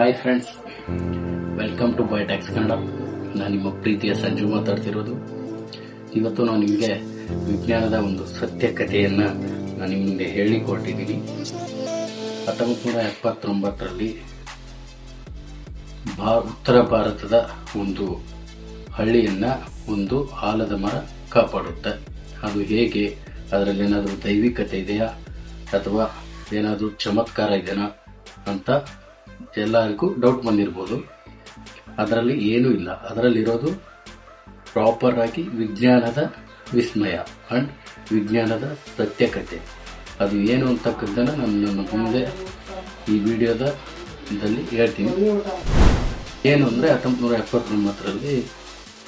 Hi friends, welcome to Biotax Kannada. ನಾನು ನಿಮ್ಮ ಪ್ರೀತಿಯ ಸಂಜು ಮಾತಾಡ್ತಿರೋದು. ಇವತ್ತು ನಾನು ನಿಮಗೆ ವಿಜ್ಞಾನದ ಒಂದು ಸತ್ಯ ಕಥೆಯನ್ನು ನಾನು ನಿಮ್ಮ ಮುಂದೆ ಹೇಳಿಕೊಟ್ಟಿದ್ದೀನಿ. 1979ರಲ್ಲಿ ಉತ್ತರ ಭಾರತದ ಒಂದು ಹಳ್ಳಿಯನ್ನ ಒಂದು ಆಲದ ಮರ ಕಾಪಾಡುತ್ತೆ. ಅದು ಹೇಗೆ, ಅದರಲ್ಲಿ ಏನಾದರೂ ದೈವಿಕತೆ ಇದೆಯಾ ಅಥವಾ ಏನಾದರೂ ಚಮತ್ಕಾರ ಇದೆಯಾ ಅಂತ ಎಲ್ಲರಿಗೂ ಡೌಟ್ ಬಂದಿರ್ಬೋದು. ಅದರಲ್ಲಿ ಏನೂ ಇಲ್ಲ. ಅದರಲ್ಲಿರೋದು ಪ್ರಾಪರ್ ಆಗಿ ವಿಜ್ಞಾನದ ವಿಸ್ಮಯ ಅಂಡ್ ವಿಜ್ಞಾನದ ಸತ್ಯಕತೆ. ಅದು ಏನು ಅಂತಕ್ಕದ್ದನ್ನು ನನ್ನ ಮುಂದೆ ಈ ವಿಡಿಯೋದಲ್ಲಿ ಹೇಳ್ತೀನಿ. ಏನು ಅಂದರೆ 1979ರಲ್ಲಿ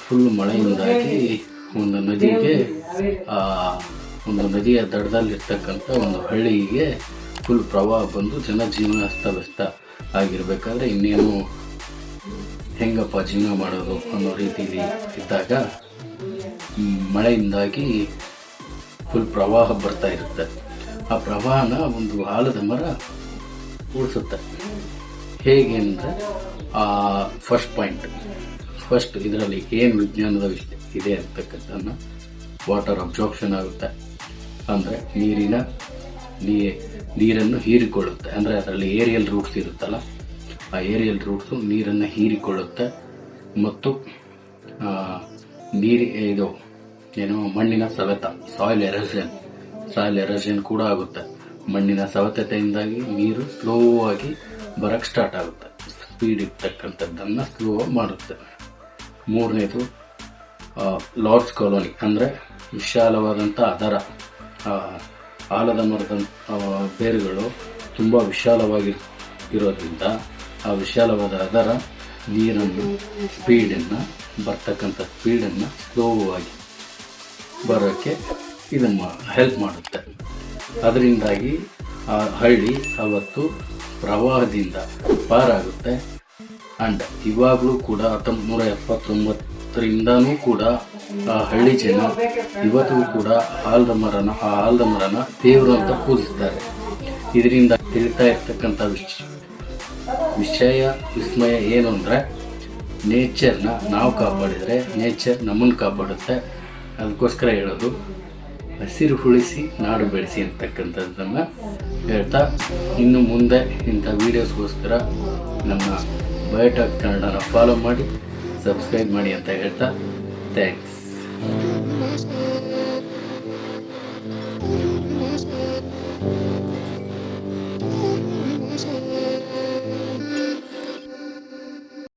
ಫುಲ್ ಮಳೆಯಿಂದಾಗಿ ಒಂದು ನದಿಯ ದಡದಲ್ಲಿರ್ತಕ್ಕಂಥ ಒಂದು ಹಳ್ಳಿಗೆ ಫುಲ್ ಪ್ರವಾಹ ಬಂದು ಜನಜೀವನ ಅಸ್ತವ್ಯಸ್ತ ಆಗಿರ್ಬೇಕಾದ್ರೆ ಇನ್ನೇನು ಹೆಂಗಪ್ಪ ಜೀವನ ಮಾಡೋದು ಅನ್ನೋ ರೀತಿಯಲ್ಲಿ ಇದ್ದಾಗ ಮಳೆಯಿಂದಾಗಿ ಫುಲ್ ಪ್ರವಾಹ ಬರ್ತಾ ಇರುತ್ತೆ. ಆ ಪ್ರವಾಹನ ಒಂದು ಆಲದ ಮರ ಉಳಿಸುತ್ತೆ. ಹೇಗೆ ಅಂದರೆ ಫಸ್ಟ್ ಇದರಲ್ಲಿ ಏನು ವಿಜ್ಞಾನದ ವಿಷಯ ಇದೆ ಅಂತಕ್ಕಂಥದ್ದನ್ನು ವಾಟರ್ ಅಬ್ಸಾರ್ಪ್ಷನ್ ಆಗುತ್ತೆ. ಅಂದರೆ ನೀರನ್ನು ಹೀರಿಕೊಳ್ಳುತ್ತೆ. ಅಂದರೆ ಅದರಲ್ಲಿ ಏರಿಯಲ್ ರೂಟ್ಸ್ ಇರುತ್ತಲ್ಲ, ಆ ಏರಿಯಲ್ ರೂಟ್ಸು ನೀರನ್ನು ಹೀರಿಕೊಳ್ಳುತ್ತೆ. ಮತ್ತು ಮಣ್ಣಿನ ಸವೆತ, ಸಾಯಿಲ್ ಎರೋಷನ್ ಕೂಡ ಆಗುತ್ತೆ. ಮಣ್ಣಿನ ಸವೆತತೆಯಿಂದಾಗಿ ನೀರು ಸ್ಲೋ ಆಗಿ ಬರಕ್ಕೆ ಸ್ಟಾರ್ಟ್ ಆಗುತ್ತೆ. ಸ್ಪೀಡ್ ಇರ್ತಕ್ಕಂಥದ್ದನ್ನು ಸ್ಲೋ ಮಾಡುತ್ತೆ. ಮೂರನೇದು ಲಾರ್ಜ್ ಕಾಲೋನಿ, ಅಂದರೆ ವಿಶಾಲವಾದಂಥ ಅದರ ಆಲದ ಮರದ ಬೇರುಗಳು ತುಂಬ ವಿಶಾಲವಾಗಿ ಇರೋದ್ರಿಂದ ಆ ವಿಶಾಲವಾದ ಅದರ ನೀರನ್ನು ಬರ್ತಕ್ಕಂಥ ಸ್ಪೀಡನ್ನು ಸ್ಲೋ ಆಗಿ ಬರೋಕ್ಕೆ ಇದನ್ನು ಹೆಲ್ಪ್ ಮಾಡುತ್ತೆ. ಅದರಿಂದಾಗಿ ಆ ಹಳ್ಳಿ ಅವತ್ತು ಪ್ರವಾಹದಿಂದ ಪಾರಾಗುತ್ತೆ. ಅಂಡ್ ಇವಾಗಲೂ ಕೂಡ 1979ರಿಂದನೂ ಕೂಡ ಆ ಹಳ್ಳಿ ಜನ ಇವತ್ತಿಗೂ ಕೂಡ ಆಲದ ಮರನ ದೇವರು ಅಂತ ಪೂಜಿಸ್ತಾರೆ. ಇದರಿಂದ ತಿಳಿತಾ ಇರ್ತಕ್ಕಂಥ ವಿಸ್ಮಯ ಏನು ಅಂದರೆ, ನೇಚರ್ನ ನಾವು ಕಾಪಾಡಿದರೆ ನೇಚರ್ ನಮ್ಮನ್ನು ಕಾಪಾಡುತ್ತೆ. ಅದಕ್ಕೋಸ್ಕರ ಹೇಳೋದು, ಹಸಿರು ಉಳಿಸಿ ನಾಡು ಬೆಳೆಸಿ ಅಂತಕ್ಕಂಥದ್ದನ್ನು ಹೇಳ್ತಾ, ಇನ್ನು ಮುಂದೆ ಇಂಥ ವೀಡಿಯೋಸ್ಗೋಸ್ಕರ ನಮ್ಮ ಬಯೋಟ್ಯಾಕ್ಸ್ ಕನ್ನಡನ ಫಾಲೋ ಮಾಡಿ, ಸಬ್ಸ್ಕ್ರೈಬ್ ಮಾಡಿ ಅಂತ ಹೇಳ್ತಾ, ಥ್ಯಾಂಕ್ಸ್.